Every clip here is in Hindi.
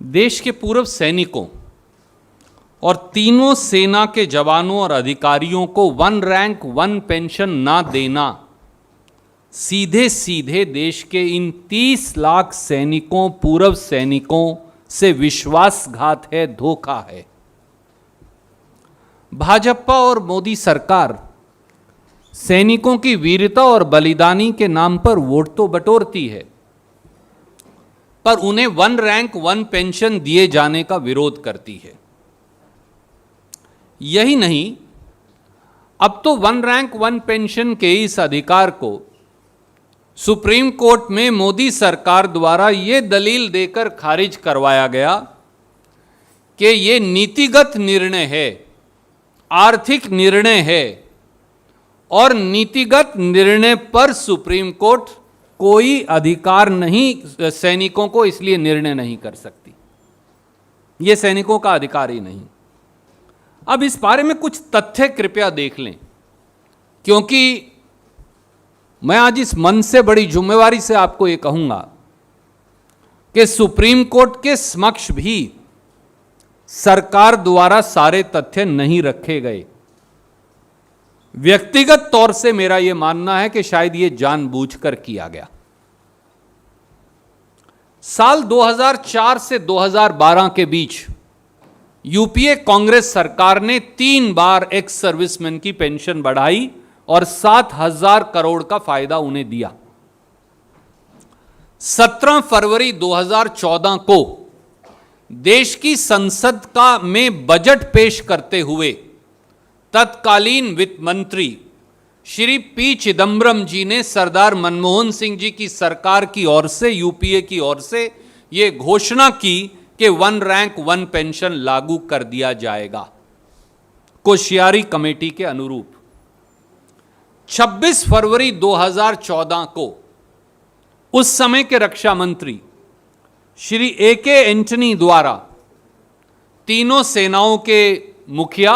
देश के पूर्व सैनिकों और तीनों सेना के जवानों और अधिकारियों को वन रैंक वन पेंशन ना देना सीधे सीधे देश के इन 30 लाख सैनिकों, पूर्व सैनिकों से विश्वासघात है, धोखा है। भाजपा और मोदी सरकार सैनिकों की वीरता और बलिदानी के नाम पर वोट तो बटोरती है, पर उन्हें वन रैंक वन पेंशन दिए जाने का विरोध करती है। यही नहीं, अब तो वन रैंक वन पेंशन के इस अधिकार को सुप्रीम कोर्ट में मोदी सरकार द्वारा यह दलील देकर खारिज करवाया गया कि यह नीतिगत निर्णय है, आर्थिक निर्णय है और नीतिगत निर्णय पर सुप्रीम कोर्ट कोई अधिकार नहीं, सैनिकों को इसलिए निर्णय नहीं कर सकती। यह सैनिकों का अधिकार ही नहीं। अब इस बारे में कुछ तथ्य कृपया देख लें, क्योंकि मैं आज इस मन से बड़ी जिम्मेवारी से आपको ये कहूंगा कि सुप्रीम कोर्ट के समक्ष भी सरकार द्वारा सारे तथ्य नहीं रखे गए। व्यक्तिगत तौर से मेरा यह मानना है कि शायद यह जानबूझकर किया गया। साल 2004 से 2012 के बीच यूपीए कांग्रेस सरकार ने 3 बार एक्स सर्विसमैन की पेंशन बढ़ाई और 7,000 करोड़ का फायदा उन्हें दिया। 17 फरवरी 2014 को देश की संसद का में बजट पेश करते हुए तत्कालीन वित्त मंत्री श्री पी चिदम्बरम जी ने सरदार मनमोहन सिंह जी की सरकार की ओर से, यूपीए की ओर से यह घोषणा की कि वन रैंक वन पेंशन लागू कर दिया जाएगा, कोश्यारी कमेटी के अनुरूप। 26 फरवरी 2014 को उस समय के रक्षा मंत्री श्री AK एंटनी द्वारा तीनों सेनाओं के मुखिया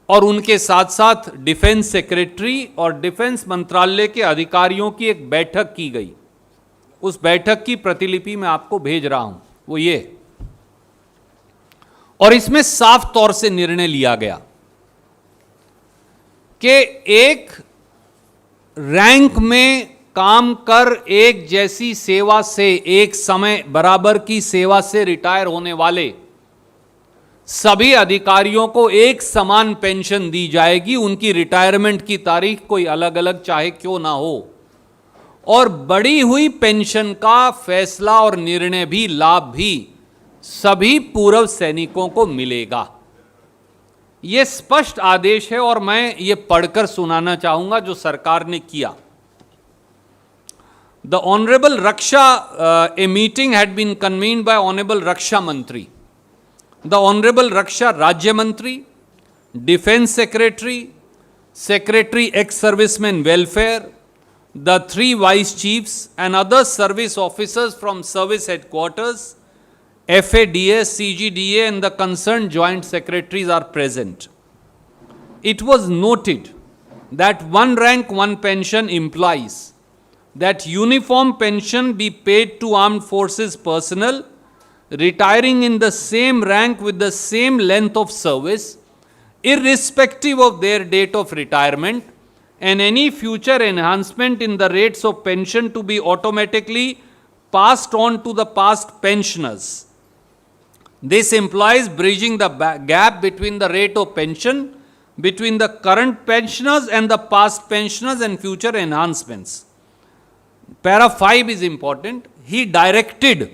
और उनके साथ साथ डिफेंस सेक्रेटरी और डिफेंस मंत्रालय के अधिकारियों की एक बैठक की गई। उस बैठक की प्रतिलिपि मैं आपको भेज रहा हूं, वो ये, और इसमें साफ तौर से निर्णय लिया गया कि एक रैंक में काम कर एक जैसी सेवा से, एक समय बराबर की सेवा से रिटायर होने वाले सभी अधिकारियों को एक समान पेंशन दी जाएगी। उनकी रिटायरमेंट की तारीख कोई अलग अलग चाहे क्यों ना हो, और बढ़ी हुई पेंशन का फैसला और निर्णय भी, लाभ भी सभी पूर्व सैनिकों को मिलेगा। यह स्पष्ट आदेश है और मैं ये पढ़कर सुनाना चाहूंगा जो सरकार ने किया। The honourable raksha, a meeting had been convened by honourable raksha mantri, the honourable raksha rajya mantri, defence secretary, secretary ex serviceman welfare, the 3 vice chiefs and other service officers from service headquarters, FADS, CGDA and the concerned joint secretaries are present. It was noted that one rank one pension implies that uniform pension be paid to armed forces personnel retiring in the same rank with the same length of service, irrespective of their date of retirement, and any future enhancement in the rates of pension to be automatically passed on to the past pensioners. This implies bridging the gap between the rate of pension between the current pensioners and the past pensioners and future enhancements. Para 5 is important. He directed,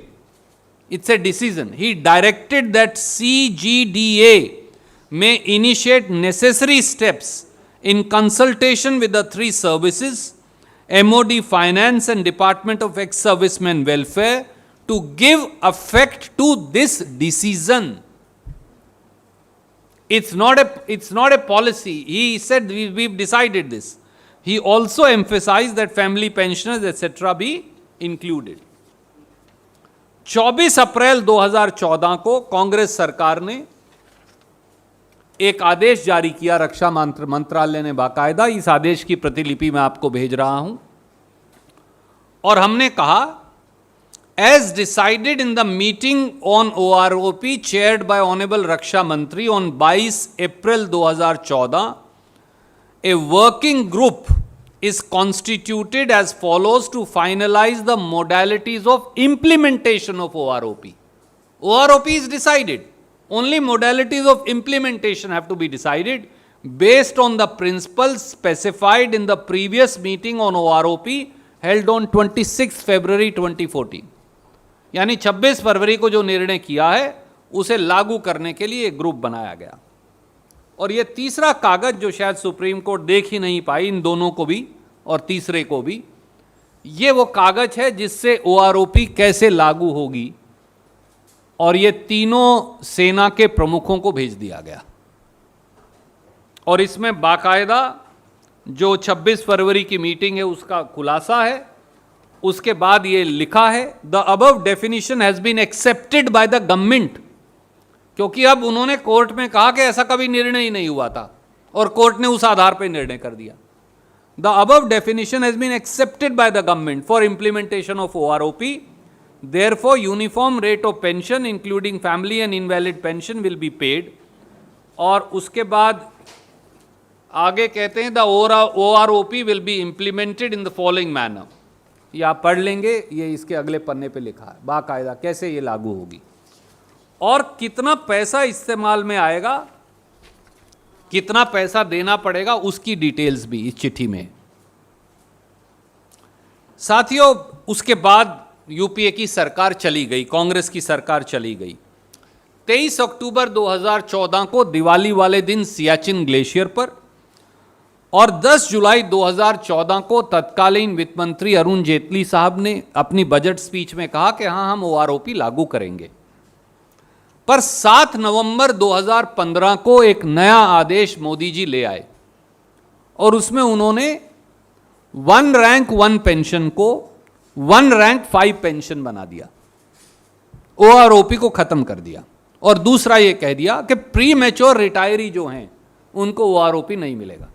it's a decision, he directed that CGDA may initiate necessary steps in consultation with the 3 services, MOD Finance and Department of Ex-Servicemen Welfare, to give effect to this decision. It's not a policy. He said we've decided this. He also emphasized that family pensioners etc. be included. 24 अप्रैल 2014 को कांग्रेस सरकार ने एक आदेश जारी किया, रक्षा मंत्रालय ने बाकायदा। इस आदेश की प्रतिलिपि मैं आपको भेज रहा हूं, और हमने कहा as decided in the meeting on OROP chaired by Honorable Raksha Mantri on 22 April 2014, a working group is constituted as follows to finalize the modalities of implementation of OROP. OROP is decided. Only modalities of implementation have to be decided based on the principles specified in the previous meeting on OROP held on 26 February 2014. यानी 26 फरवरी को जो निर्णय किया है उसे लागू करने के लिए एक ग्रुप बनाया गया। और ये तीसरा कागज जो शायद सुप्रीम कोर्ट देख ही नहीं पाई, इन दोनों को भी और तीसरे को भी, ये वो कागज है जिससे OROP कैसे लागू होगी, और ये तीनों सेना के प्रमुखों को भेज दिया गया। और इसमें बाकायदा जो 26 फरवरी की मीटिंग है उसका खुलासा है। उसके बाद ये लिखा है, the above definition has been accepted by the government, क्योंकि अब उन्होंने कोर्ट में कहा कि ऐसा कभी निर्णय ही नहीं हुआ था और कोर्ट ने उस आधार पर निर्णय कर दिया। The above definition has been accepted by the government for implementation of OROP, therefore uniform rate of pension including family and invalid pension will be paid। और उसके बाद आगे कहते हैं the OROP will be implemented in the following manner। ये आप पढ़ लेंगे, ये इसके अगले पन्ने पे लिखा है बाकायदा कैसे ये लागू होगी और कितना पैसा इस्तेमाल में आएगा, कितना पैसा देना पड़ेगा, उसकी डिटेल्स भी इस चिट्ठी में। साथियों, उसके बाद यूपीए की सरकार चली गई, कांग्रेस की सरकार चली गई। 23 अक्टूबर 2014 को दिवाली वाले दिन सियाचिन ग्लेशियर पर और 10 जुलाई 2014 को तत्कालीन वित्त मंत्री अरुण जेटली साहब ने अपनी बजट स्पीच में कहा कि हाँ, हम OROP लागू करेंगे। पर 7 नवंबर 2015 को एक नया आदेश मोदी जी ले आए और उसमें उन्होंने 1 रैंक 1 पेंशन को 1 रैंक 5 पेंशन बना दिया, OROP को खत्म कर दिया। और दूसरा ये कह दिया कि प्री मैच्योर रिटायरी जो हैं उनको OROP नहीं मिलेगा।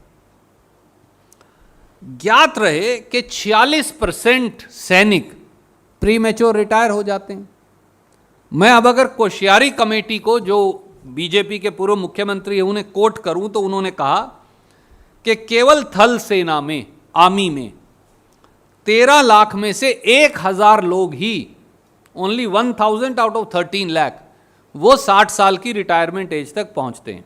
ज्ञात रहे कि 46% सैनिक प्री मैच्योर रिटायर हो जाते हैं। मैं अब अगर कोश्यारी कमेटी को, जो बीजेपी के पूर्व मुख्यमंत्री है, उन्हें कोट करूं तो उन्होंने कहा कि केवल थल सेना में, आर्मी में 13 लाख में से 1000 लोग ही, ओनली 1000 आउट ऑफ 13 लाख, वो 60 साल की रिटायरमेंट एज तक पहुंचते हैं।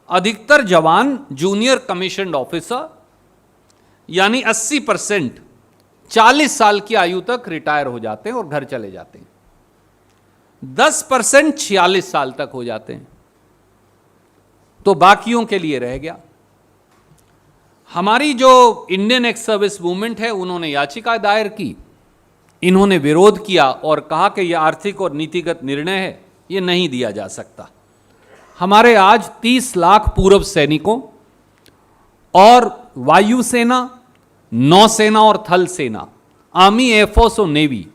अधिकतर जवान जूनियर कमीशन्ड ऑफिसर यानी 80% 40 साल की आयु तक रिटायर हो जाते हैं और घर चले जाते हैं। 10% 46 साल तक हो जाते हैं, तो बाकियों के लिए रह गया। हमारी जो इंडियन एक्स सर्विस मूवमेंट है, उन्होंने याचिका दायर की, इन्होंने विरोध किया और कहा कि यह आर्थिक और नीतिगत निर्णय है, ये नहीं दिया जा सकता। हमारे आज 30 लाख पूर्व सैनिकों और वायुसेना, नौसेना और थल सेना, आर्मी, एयरफोर्स और नेवी,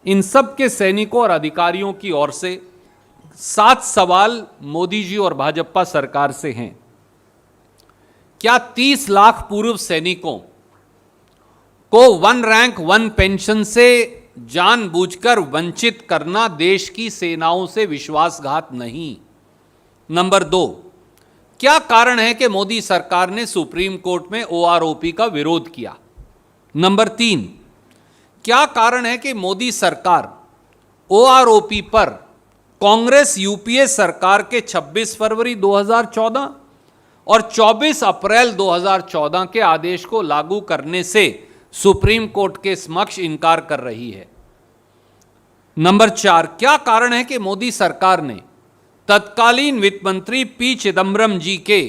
इन सब के सैनिकों और अधिकारियों की ओर से 7 सवाल मोदी जी और भाजपा सरकार से हैं। क्या 30 लाख पूर्व सैनिकों को 1 रैंक 1 पेंशन से जानबूझकर वंचित करना देश की सेनाओं से विश्वासघात नहीं? नंबर 2, क्या कारण है कि मोदी सरकार ने सुप्रीम कोर्ट में OROP का विरोध किया? नंबर 3, क्या कारण है कि मोदी सरकार OROP पर कांग्रेस यूपीए सरकार के 26 फरवरी 2014 और 24 अप्रैल 2014 के आदेश को लागू करने से सुप्रीम कोर्ट के समक्ष इनकार कर रही है? नंबर 4, क्या कारण है कि मोदी सरकार ने तत्कालीन वित्त मंत्री पी चिदम्बरम जी के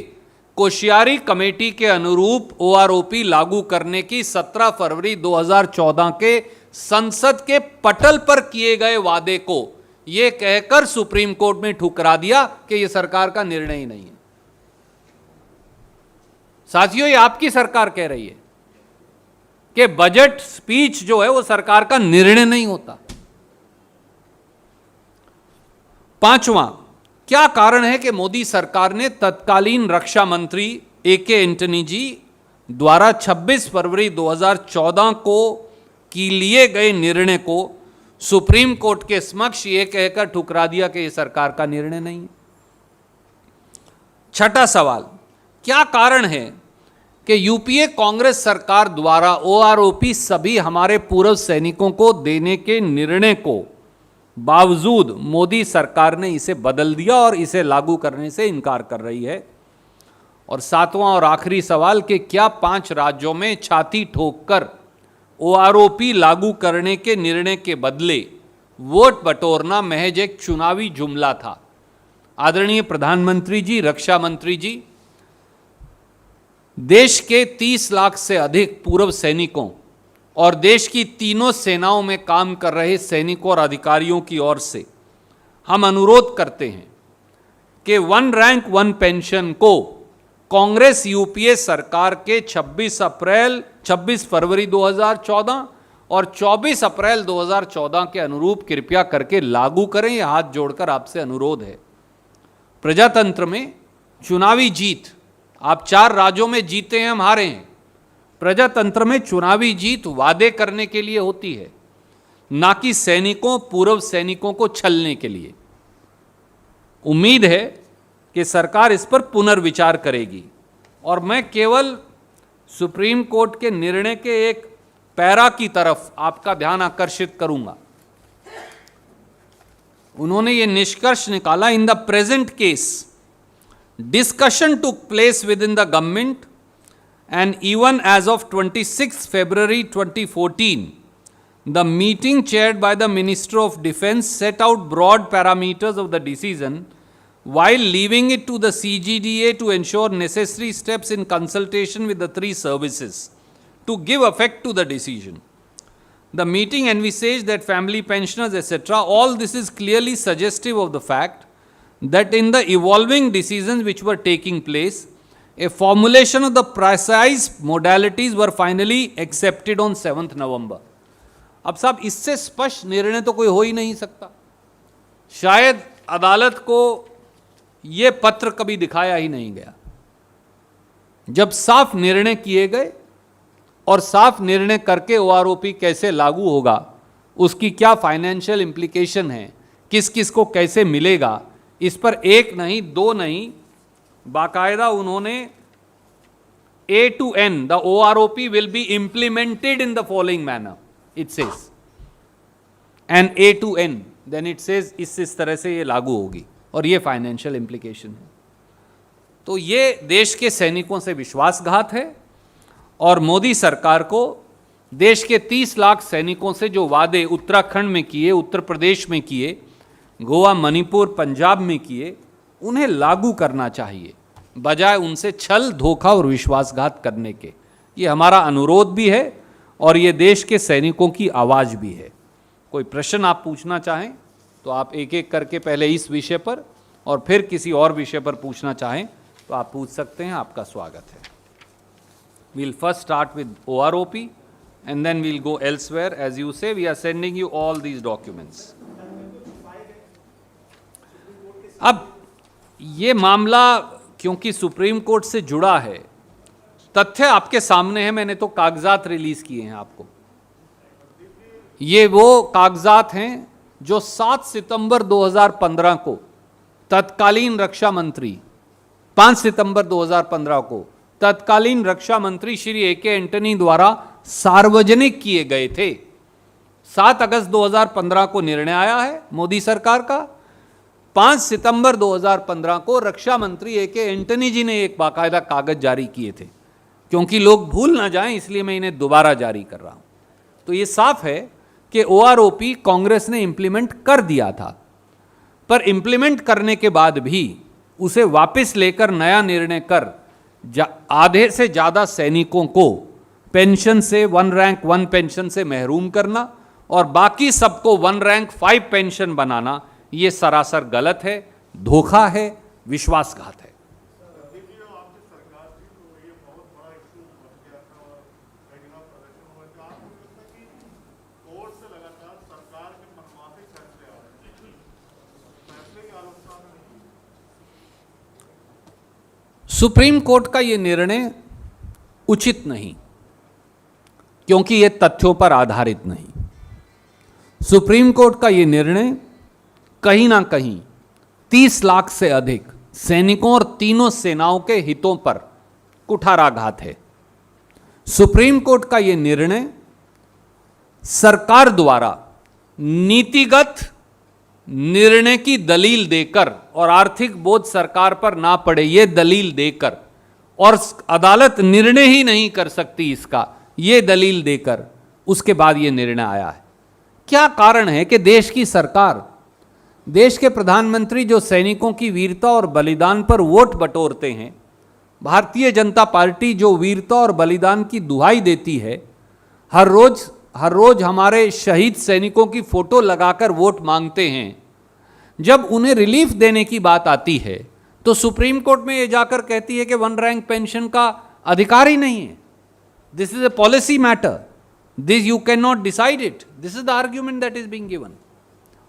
कोश्यारी कमेटी के अनुरूप OROP लागू करने की 17 फरवरी 2014 के संसद के पटल पर किए गए वादे को यह कहकर सुप्रीम कोर्ट में ठुकरा दिया कि यह सरकार का निर्णय ही नहीं है? साथियों, ये आपकी सरकार कह रही है कि बजट स्पीच जो है वो सरकार का निर्णय नहीं होता। 5वां, क्या कारण है कि मोदी सरकार ने तत्कालीन रक्षा मंत्री AK एंटनी जी द्वारा 26 फरवरी 2014 को की लिए गए निर्णय को सुप्रीम कोर्ट के समक्ष ये कहकर ठुकरा दिया कि ये सरकार का निर्णय नहीं है। छठा सवाल, क्या कारण है कि यूपीए कांग्रेस सरकार द्वारा ओआरओपी सभी हमारे पूर्व सैनिकों को देने के निर्णय को बावजूद मोदी सरकार ने इसे बदल दिया और इसे लागू करने से इनकार कर रही है? और सातवां और आखिरी सवाल कि क्या 5 राज्यों में छाती ठोककर ओआरओपी लागू करने के निर्णय के बदले वोट बटोरना महज एक चुनावी जुमला था? आदरणीय प्रधानमंत्री जी, रक्षा मंत्री जी, देश के 30 लाख से अधिक पूर्व सैनिकों और देश की तीनों सेनाओं में काम कर रहे सैनिकों और अधिकारियों की ओर से हम अनुरोध करते हैं कि 1 रैंक 1 पेंशन को कांग्रेस यूपीए सरकार के 26 फरवरी 2014 और 24 अप्रैल 2014 के अनुरूप कृपया करके लागू करें। यह हाथ जोड़कर आपसे अनुरोध है। प्रजातंत्र में चुनावी जीत, आप 4 राज्यों में जीते हैं, हम हारे हैं। प्रजातंत्र में चुनावी जीत वादे करने के लिए होती है, ना कि सैनिकों, पूर्व सैनिकों को छलने के लिए। उम्मीद है कि सरकार इस पर पुनर्विचार करेगी और मैं केवल सुप्रीम कोर्ट के निर्णय के एक पैरा की तरफ आपका ध्यान आकर्षित करूंगा। उन्होंने ये निष्कर्ष निकाला, in the present case discussion took place within the government and even as of 26 February 2014 the meeting chaired by the Minister of Defence set out broad parameters of the decision while leaving it to the CGDA to ensure necessary steps in consultation with the 3 services to give effect to the decision. The meeting envisaged that family pensioners etc. all this is clearly suggestive of the fact that in the evolving decisions which were taking place, a formulation of the precise modalities were finally accepted on 7th November. अब साहब, इससे स्पष्ट निर्णय तो कोई हो ही नहीं सकता। शायद अदालत को ये पत्र कभी दिखाया ही नहीं गया। जब साफ निर्णय किए गए और साफ निर्णय करके ओआरओपी कैसे लागू होगा, उसकी क्या फाइनेंशियल इंप्लीकेशन है, किस किस को कैसे मिलेगा, इस पर एक नहीं, 2 नहीं, बाकायदा उन्होंने A to N, the OROP will be implemented in the following manner, it says, and A to N, then it says इस तरह से ये लागू होगी और ये फाइनेंशियल इंप्लीकेशन है। तो ये देश के सैनिकों से विश्वासघात है और मोदी सरकार को देश के 30 लाख सैनिकों से जो वादे उत्तराखंड में किए, उत्तर प्रदेश में किए, गोवा, मणिपुर, पंजाब में किए, उन्हें लागू करना चाहिए, बजाय उनसे छल, धोखा और विश्वासघात करने के। ये हमारा अनुरोध भी है और ये देश के सैनिकों की आवाज़ भी है। कोई प्रश्न आप पूछना चाहें तो आप एक एक करके पहले इस विषय पर और फिर किसी और विषय पर पूछना चाहें तो आप पूछ सकते हैं। आपका स्वागत है। We'll first start with OROP and then we'll go elsewhere. As you say, we are sending you all these documents. अब ये मामला क्योंकि सुप्रीम कोर्ट से जुड़ा है, तथ्य आपके सामने है, मैंने तो कागजात रिलीज किए हैं आपको। ये वो कागजात हैं जो 7 सितंबर 2015 को तत्कालीन रक्षा मंत्री 5 सितंबर 2015 को तत्कालीन रक्षा मंत्री श्री ए.के. एंटनी द्वारा सार्वजनिक किए गए थे। 7 अगस्त 2015 को निर्णय आया है मोदी सरकार का। 5 सितंबर 2015 को रक्षा मंत्री ए.के. एंटनी जी ने एक बाकायदा कागज जारी किए थे। क्योंकि लोग भूल ना जाएं, इसलिए मैं इन्हें दोबारा जारी कर रहा हूं। तो ये साफ है कि ओआरओपी कांग्रेस ने इंप्लीमेंट कर दिया था, पर इंप्लीमेंट करने के बाद भी उसे वापस लेकर नया निर्णय कर आधे से ज़्यादा सैनिकों को पेंशन से 1 रैंक 1 पेंशन से महरूम करना और बाकी सबको 1 रैंक 5 पेंशन बनाना, ये सरासर गलत है, धोखा है, विश्वासघात है। सुप्रीम कोर्ट का ये निर्णय उचित नहीं, क्योंकि ये तथ्यों पर आधारित नहीं। सुप्रीम कोर्ट का यह निर्णय कहीं ना कहीं 30 लाख से अधिक सैनिकों और तीनों सेनाओं के हितों पर कुठाराघात है। सुप्रीम कोर्ट का यह निर्णय सरकार द्वारा नीतिगत निर्णय की दलील देकर और आर्थिक बोझ सरकार पर ना पड़े यह दलील देकर, और अदालत निर्णय ही नहीं कर सकती इसका, यह दलील देकर उसके बाद यह निर्णय आया है। क्या कारण है कि देश की सरकार, देश के प्रधानमंत्री जो सैनिकों की वीरता और बलिदान पर वोट बटोरते हैं, भारतीय जनता पार्टी जो वीरता और बलिदान की दुहाई देती है, हर रोज हमारे शहीद सैनिकों की फोटो लगाकर वोट मांगते हैं, जब उन्हें रिलीफ देने की बात आती है तो सुप्रीम कोर्ट में ये जाकर कहती है कि 1 रैंक पेंशन का अधिकार ही नहीं है। This is a policy matter, this you can not decide it, this is the argument that is being given,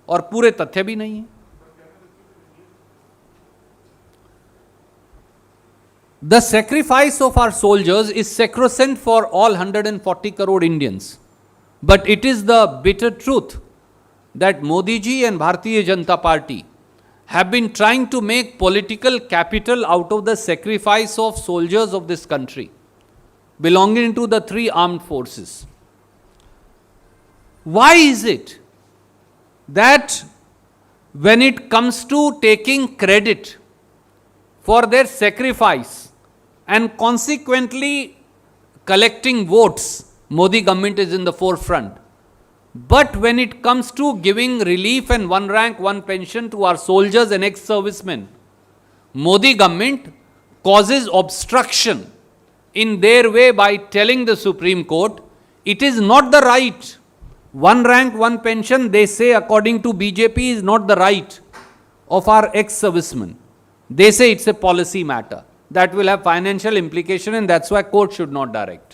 और पूरे तथ्य भी नहीं है। The sacrifice of our soldiers is sacrosanct for all 140 crore Indians. But it is the bitter truth that Modi ji and Bharatiya Janata Party have been trying to make political capital out of the sacrifice of soldiers of this country belonging to the 3 armed forces. Why is it that when it comes to taking credit for their sacrifice and consequently collecting votes, Modi government is in the forefront, but when it comes to giving relief and 1 rank 1 pension to our soldiers and ex-servicemen, Modi government causes obstruction in their way by telling the Supreme Court it is not the right. 1 rank 1 pension, they say, according to BJP, is not the right of our ex-servicemen. They say it's a policy matter that will have financial implication, and that's why court should not direct.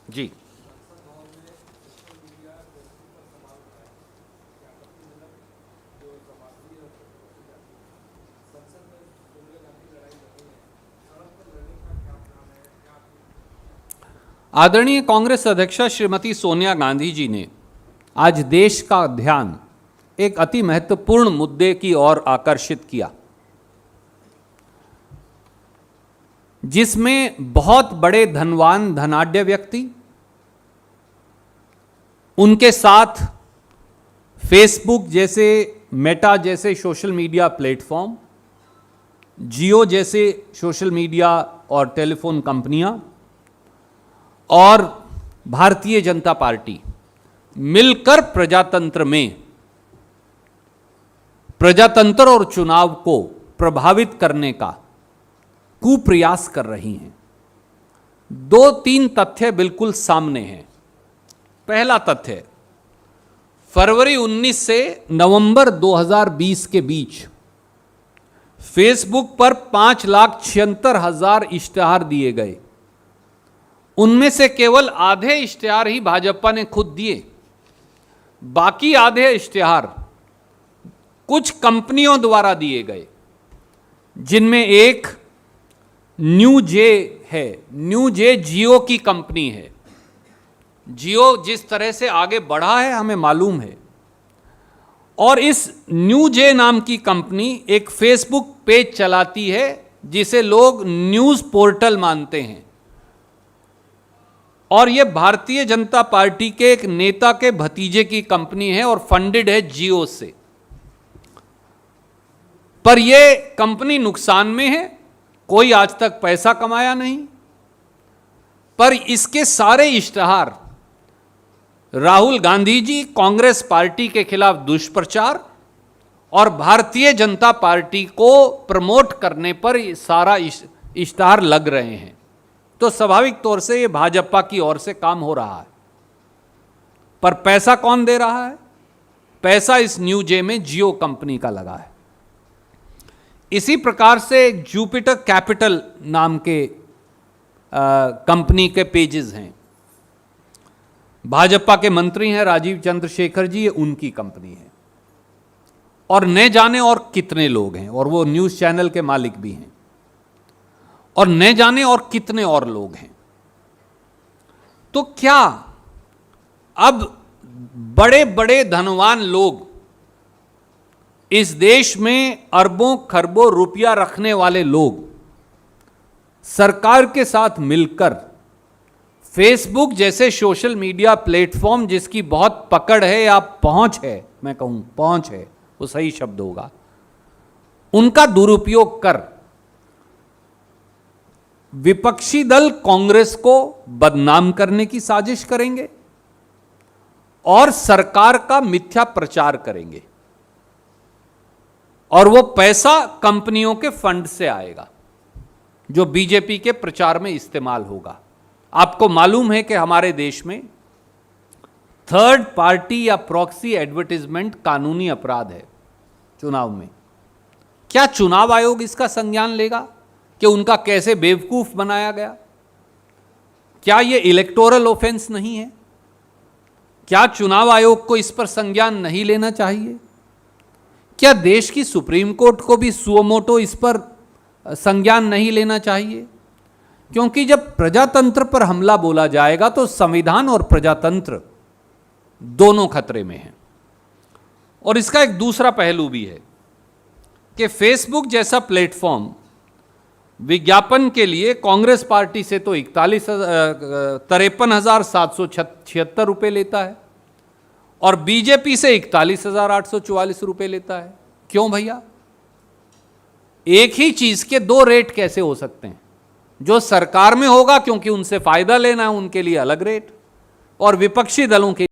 जी, आदरणीय कांग्रेस अध्यक्षा श्रीमती सोनिया गांधी जी ने आज देश का ध्यान एक अति महत्वपूर्ण मुद्दे की ओर आकर्षित किया, जिसमें बहुत बड़े धनवान धनाढ्य व्यक्ति, उनके साथ फेसबुक जैसे, मेटा जैसे सोशल मीडिया प्लेटफॉर्म, जियो जैसे सोशल मीडिया और टेलीफोन कंपनियां और भारतीय जनता पार्टी मिलकर प्रजातंत्र और चुनाव को प्रभावित करने का कुप्रयास कर रही हैं। 2-3 तथ्य बिल्कुल सामने हैं। पहला तथ्य, फरवरी 19 से नवंबर 2020 के बीच फेसबुक पर 5,76,000 इश्तिहार दिए गए। उनमें से केवल आधे इश्तिहार ही भाजपा ने खुद दिए, बाकी आधे इश्तिहार कुछ कंपनियों द्वारा दिए गए, जिनमें एक न्यू जे है। न्यू जे जियो की कंपनी है। जियो जिस तरह से आगे बढ़ा है हमें मालूम है, और इस न्यू जे नाम की कंपनी एक फेसबुक पेज चलाती है जिसे लोग न्यूज पोर्टल मानते हैं, और यह भारतीय जनता पार्टी के एक नेता के भतीजे की कंपनी है और फंडेड है जियो से। पर यह कंपनी नुकसान में है, कोई आज तक पैसा कमाया नहीं, पर इसके सारे इश्तिहार राहुल गांधी जी कांग्रेस पार्टी के खिलाफ दुष्प्रचार और भारतीय जनता पार्टी को प्रमोट करने पर सारा इश्तिहार लग रहे हैं। तो स्वाभाविक तौर से ये भाजपा की ओर से काम हो रहा है, पर पैसा कौन दे रहा है? पैसा इस न्यू जे में जियो कंपनी का लगा है। इसी प्रकार से जुपिटर कैपिटल नाम के कंपनी के पेजेस हैं। भाजपा के मंत्री हैं राजीव चंद्रशेखर जी, ये उनकी कंपनी है, और न जाने और कितने लोग हैं, और वो न्यूज चैनल के मालिक भी हैं। और न जाने और कितने और लोग हैं। तो क्या अब बड़े बड़े धनवान लोग, इस देश में अरबों खरबों रुपया रखने वाले लोग, सरकार के साथ मिलकर फेसबुक जैसे सोशल मीडिया प्लेटफॉर्म जिसकी बहुत पकड़ है या पहुंच है, मैं कहूं पहुंच है वो सही शब्द होगा, उनका दुरुपयोग कर विपक्षी दल कांग्रेस को बदनाम करने की साजिश करेंगे और सरकार का मिथ्या प्रचार करेंगे। और वो पैसा कंपनियों के फंड से आएगा जो बीजेपी के प्रचार में इस्तेमाल होगा। आपको मालूम है कि हमारे देश में थर्ड पार्टी या प्रॉक्सी एडवर्टाइजमेंट कानूनी अपराध है चुनाव में। क्या चुनाव आयोग इसका संज्ञान लेगा कि उनका कैसे बेवकूफ बनाया गया? क्या यह इलेक्टोरल ऑफेंस नहीं है? क्या चुनाव आयोग को इस पर संज्ञान नहीं लेना चाहिए? क्या देश की सुप्रीम कोर्ट को भी सुओ मोटो इस पर संज्ञान नहीं लेना चाहिए? क्योंकि जब प्रजातंत्र पर हमला बोला जाएगा तो संविधान और प्रजातंत्र दोनों खतरे में हैं। और इसका एक दूसरा पहलू भी है कि फेसबुक जैसा प्लेटफॉर्म विज्ञापन के लिए कांग्रेस पार्टी से तो 53,776 रुपये लेता है और बीजेपी से 41,844 रुपये लेता है। क्यों भैया? एक ही चीज के दो रेट कैसे हो सकते हैं? जो सरकार में होगा क्योंकि उनसे फायदा लेना है उनके लिए अलग रेट, और विपक्षी दलों के